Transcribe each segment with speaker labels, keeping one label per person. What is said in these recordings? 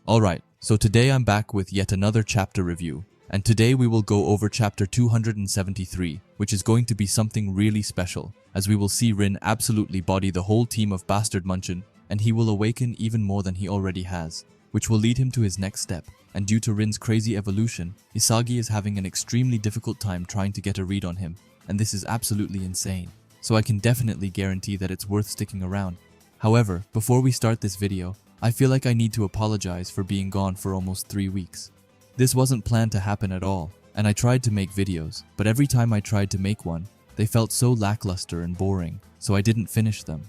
Speaker 1: Alright, so today I'm back with yet another chapter review, and today we will go over chapter 273, which is going to be something really special, as we will see Rin absolutely body the whole team of Bastard Munchen, and he will awaken even more than he already has, which will lead him to his next step. And due to Rin's crazy evolution, Isagi is having an extremely difficult time trying to get a read on him, and this is absolutely insane. So I can definitely guarantee that it's worth sticking around. However, before we start this video, I feel like I need to apologize for being gone for almost 3 weeks. This wasn't planned to happen at all, and I tried to make videos, but every time I tried to make one, they felt so lackluster and boring, so I didn't finish them.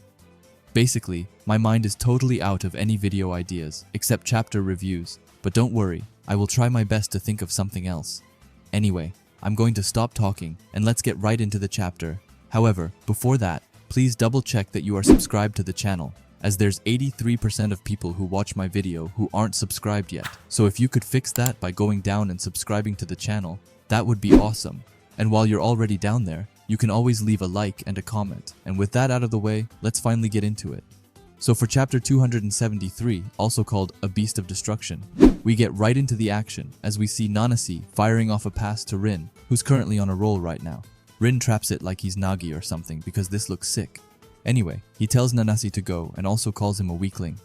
Speaker 1: Basically, my mind is totally out of any video ideas, except chapter reviews, but don't worry, I will try my best to think of something else. Anyway, I'm going to stop talking, and let's get right into the chapter. However, before that, please double check that you are subscribed to the channel, as there's 83% of people who watch my video who aren't subscribed yet. So if you could fix that by going down and subscribing to the channel, that would be awesome. And while you're already down there, you can always leave a like and a comment. And with that out of the way, let's finally get into it. So for chapter 273, also called A Beast of Destruction, we get right into the action as we see Nanase firing off a pass to Rin, who's currently on a roll right now. Rin traps it like he's Nagi or something because this looks sick. Anyway, he tells Nanase to go and also calls him a weakling.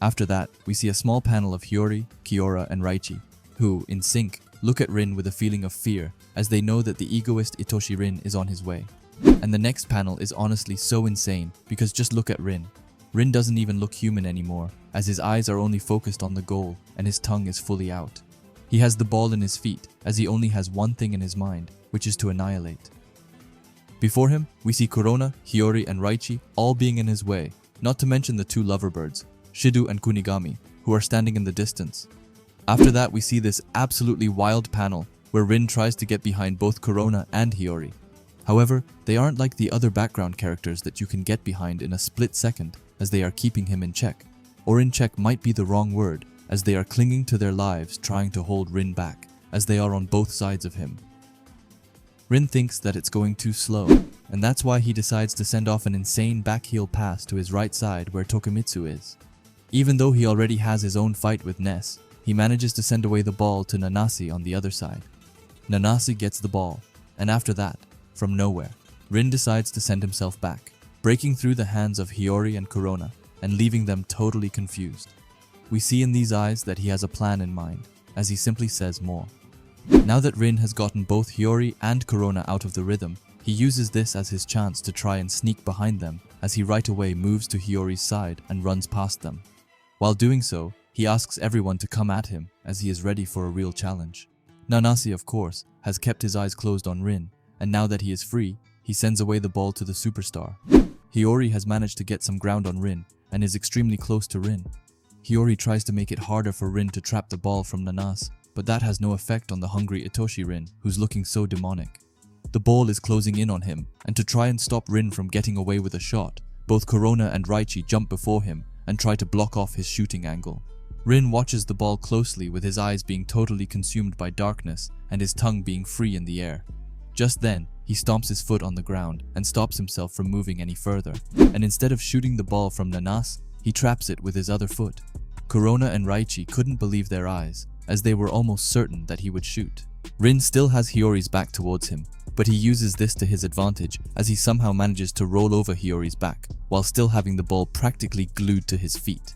Speaker 1: After that, we see a small panel of Hiyori, Kiora, and Raichi, who, in sync, look at Rin with a feeling of fear as they know that the egoist Itoshi Rin is on his way. And the next panel is honestly so insane because just look at Rin. Rin doesn't even look human anymore as his eyes are only focused on the goal and his tongue is fully out. He has the ball in his feet as he only has one thing in his mind, which is to annihilate. Before him, we see Corona, Hiyori, and Raichi all being in his way, not to mention the two loverbirds, Shidu and Kunigami, who are standing in the distance. After that, we see this absolutely wild panel where Rin tries to get behind both Corona and Hiyori. However, they aren't like the other background characters that you can get behind in a split second, as they are keeping him in check. Or in check might be the wrong word, as they are clinging to their lives trying to hold Rin back, as they are on both sides of him. Rin thinks that it's going too slow, and that's why he decides to send off an insane backheel pass to his right side where Tokimitsu is. Even though he already has his own fight with Ness, he manages to send away the ball to Nanase on the other side. Nanase gets the ball, and after that, from nowhere, Rin decides to send himself back, breaking through the hands of Hiyori and Corona, and leaving them totally confused. We see in these eyes that he has a plan in mind, as he simply says more. Now that Rin has gotten both Hiyori and Corona out of the rhythm, he uses this as his chance to try and sneak behind them as he right away moves to Hiyori's side and runs past them. While doing so, he asks everyone to come at him as he is ready for a real challenge. Nanase, of course, has kept his eyes closed on Rin, and now that he is free, he sends away the ball to the superstar. Hiyori has managed to get some ground on Rin and is extremely close to Rin. Hiyori tries to make it harder for Rin to trap the ball from Nanase, but that has no effect on the hungry Itoshi Rin, who's looking so demonic. The ball is closing in on him, and to try and stop Rin from getting away with a shot, both Corona and Raichi jump before him and try to block off his shooting angle. Rin watches the ball closely with his eyes being totally consumed by darkness and his tongue being free in the air. Just then, he stomps his foot on the ground and stops himself from moving any further, and instead of shooting the ball from Nanase, he traps it with his other foot. Corona and Raichi couldn't believe their eyes, as they were almost certain that he would shoot. Rin still has Hiyori's back towards him, but he uses this to his advantage as he somehow manages to roll over Hiyori's back, while still having the ball practically glued to his feet.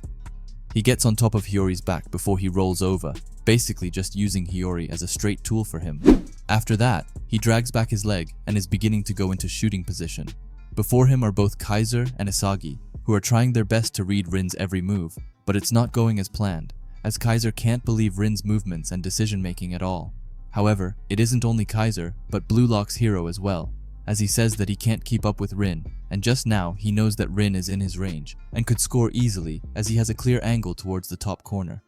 Speaker 1: He gets on top of Hiyori's back before he rolls over, basically just using Hiyori as a straight tool for him. After that, he drags back his leg and is beginning to go into shooting position. Before him are both Kaiser and Isagi, who are trying their best to read Rin's every move, but it's not going as planned, as Kaiser can't believe Rin's movements and decision-making at all. However, it isn't only Kaiser, but Blue Lock's hero as well, as he says that he can't keep up with Rin, and just now he knows that Rin is in his range, and could score easily as he has a clear angle towards the top corner.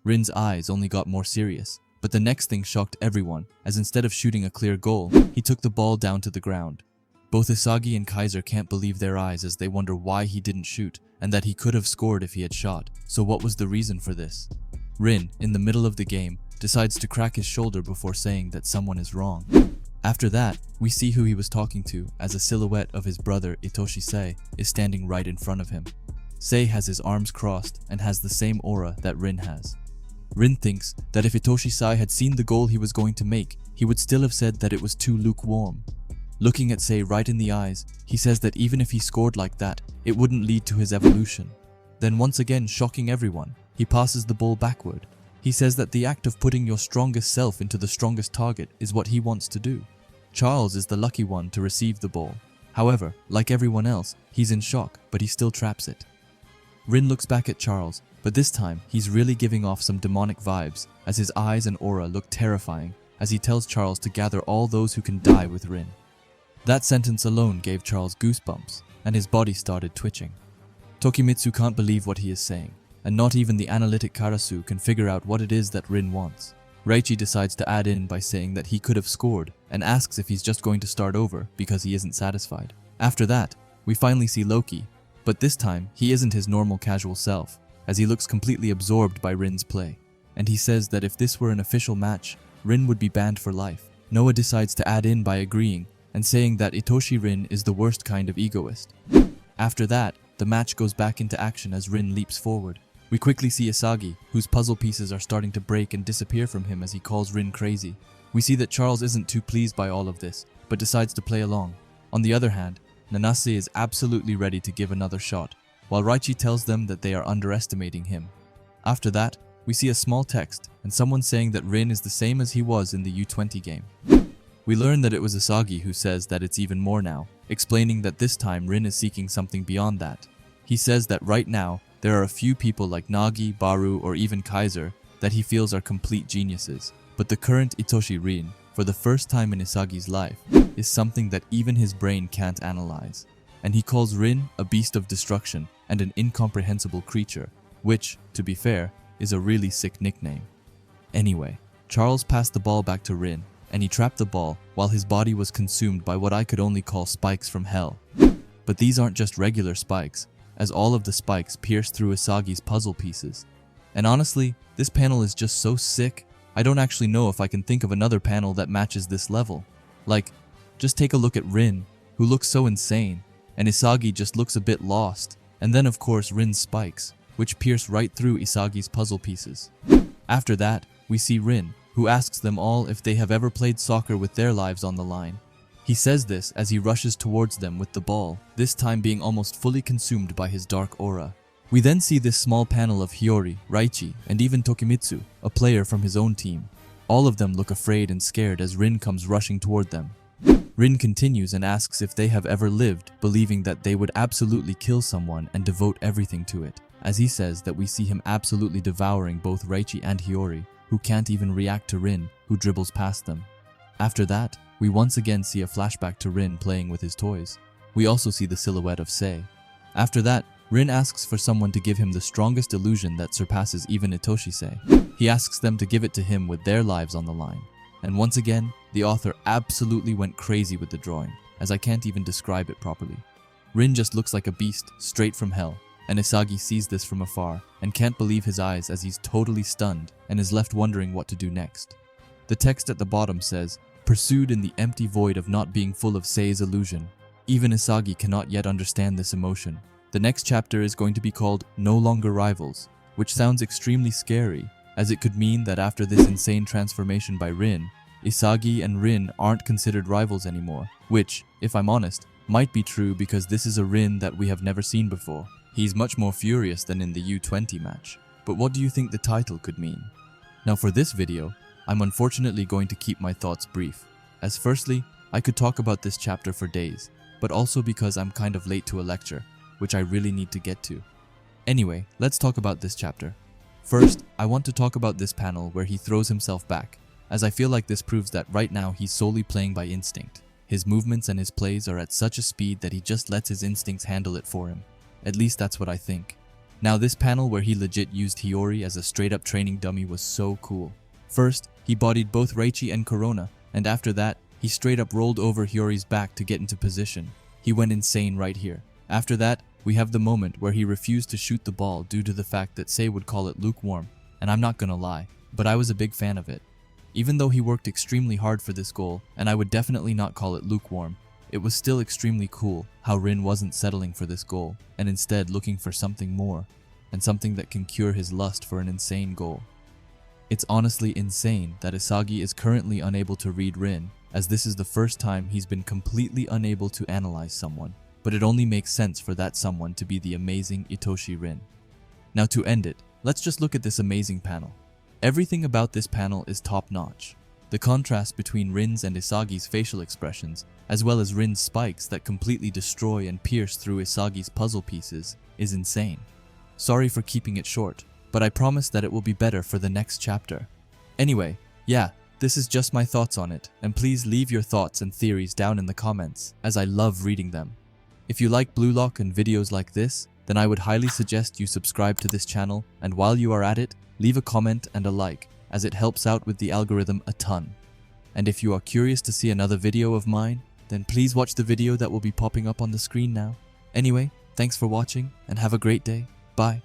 Speaker 1: Rin's eyes only got more serious, but the next thing shocked everyone, as instead of shooting a clear goal, he took the ball down to the ground. Both Isagi and Kaiser can't believe their eyes as they wonder why he didn't shoot, and that he could have scored if he had shot, so what was the reason for this? Rin, in the middle of the game, decides to crack his shoulder before saying that someone is wrong. After that, we see who he was talking to, as a silhouette of his brother Itoshi Sei is standing right in front of him. Sei has his arms crossed and has the same aura that Rin has. Rin thinks that if Itoshi-sai had seen the goal he was going to make, he would still have said that it was too lukewarm. Looking at Sei right in the eyes, he says that even if he scored like that, it wouldn't lead to his evolution. Then once again shocking everyone, he passes the ball backward. He says that the act of putting your strongest self into the strongest target is what he wants to do. Charles is the lucky one to receive the ball. However, like everyone else, he's in shock, but he still traps it. Rin looks back at Charles, but this time he's really giving off some demonic vibes as his eyes and aura look terrifying as he tells Charles to gather all those who can die with Rin. That sentence alone gave Charles goosebumps, and his body started twitching. Tokimitsu can't believe what he is saying, and not even the analytic Karasu can figure out what it is that Rin wants. Reichi decides to add in by saying that he could have scored, and asks if he's just going to start over because he isn't satisfied. After that, we finally see Loki, but this time he isn't his normal casual self, as he looks completely absorbed by Rin's play. And he says that if this were an official match, Rin would be banned for life. Noah decides to add in by agreeing, and saying that Itoshi Rin is the worst kind of egoist. After that, the match goes back into action as Rin leaps forward. We quickly see Isagi, whose puzzle pieces are starting to break and disappear from him as he calls Rin crazy. We see that Charles isn't too pleased by all of this, but decides to play along. On the other hand, Nanase is absolutely ready to give another shot, while Reichi tells them that they are underestimating him. After that, we see a small text, and someone saying that Rin is the same as he was in the U20 game. We learn that it was Isagi who says that it's even more now, explaining that this time Rin is seeking something beyond that. He says that right now, there are a few people like Nagi, Baru, or even Kaiser that he feels are complete geniuses. But the current Itoshi Rin, for the first time in Isagi's life, is something that even his brain can't analyze. And he calls Rin a beast of destruction and an incomprehensible creature, which, to be fair, is a really sick nickname. Anyway, Charles passed the ball back to Rin, and he trapped the ball while his body was consumed by what I could only call spikes from hell. But these aren't just regular spikes, as all of the spikes pierce through Isagi's puzzle pieces. And honestly, this panel is just so sick, I don't actually know if I can think of another panel that matches this level. Like, just take a look at Rin, who looks so insane, and Isagi just looks a bit lost, and then of course Rin's spikes, which pierce right through Isagi's puzzle pieces. After that, we see Rin, who asks them all if they have ever played soccer with their lives on the line. He says this as he rushes towards them with the ball, this time being almost fully consumed by his dark aura. We then see this small panel of Hiyori, Reichi, and even Tokimitsu, a player from his own team. All of them look afraid and scared as Rin comes rushing toward them. Rin continues and asks if they have ever lived, believing that they would absolutely kill someone and devote everything to it, as he says that we see him absolutely devouring both Reichi and Hiyori, who can't even react to Rin, who dribbles past them. After that, we once again see a flashback to Rin playing with his toys. We also see the silhouette of Sei. After that, Rin asks for someone to give him the strongest illusion that surpasses even Itoshi-sei. He asks them to give it to him with their lives on the line. And once again, the author absolutely went crazy with the drawing, as I can't even describe it properly. Rin just looks like a beast, straight from hell, and Isagi sees this from afar and can't believe his eyes as he's totally stunned and is left wondering what to do next. The text at the bottom says, "Pursued in the empty void of not being full of Sei's illusion." Even Isagi cannot yet understand this emotion. The next chapter is going to be called No Longer Rivals, which sounds extremely scary, as it could mean that after this insane transformation by Rin, Isagi and Rin aren't considered rivals anymore, which, if I'm honest, might be true because this is a Rin that we have never seen before. He's much more furious than in the U20 match. But what do you think the title could mean? Now for this video, I'm unfortunately going to keep my thoughts brief, as firstly, I could talk about this chapter for days, but also because I'm kind of late to a lecture, which I really need to get to. Anyway, let's talk about this chapter. First, I want to talk about this panel where he throws himself back, as I feel like this proves that right now he's solely playing by instinct. His movements and his plays are at such a speed that he just lets his instincts handle it for him. At least that's what I think. Now this panel where he legit used Hiyori as a straight up training dummy was so cool. First, he bodied both Reichi and Corona, and after that, he straight up rolled over Hiyori's back to get into position. He went insane right here. After that, we have the moment where he refused to shoot the ball due to the fact that Sei would call it lukewarm, and I'm not gonna lie, but I was a big fan of it. Even though he worked extremely hard for this goal, and I would definitely not call it lukewarm, it was still extremely cool how Rin wasn't settling for this goal, and instead looking for something more, and something that can cure his lust for an insane goal. It's honestly insane that Isagi is currently unable to read Rin, as this is the first time he's been completely unable to analyze someone, but it only makes sense for that someone to be the amazing Itoshi Rin. Now to end it, let's just look at this amazing panel. Everything about this panel is top-notch. The contrast between Rin's and Isagi's facial expressions, as well as Rin's spikes that completely destroy and pierce through Isagi's puzzle pieces, is insane. Sorry for keeping it short, but I promise that it will be better for the next chapter. Anyway, yeah, this is just my thoughts on it, and please leave your thoughts and theories down in the comments, as I love reading them. If you like Blue Lock and videos like this, then I would highly suggest you subscribe to this channel, and while you are at it, leave a comment and a like, as it helps out with the algorithm a ton. And if you are curious to see another video of mine, then please watch the video that will be popping up on the screen now. Anyway, thanks for watching, and have a great day. Bye.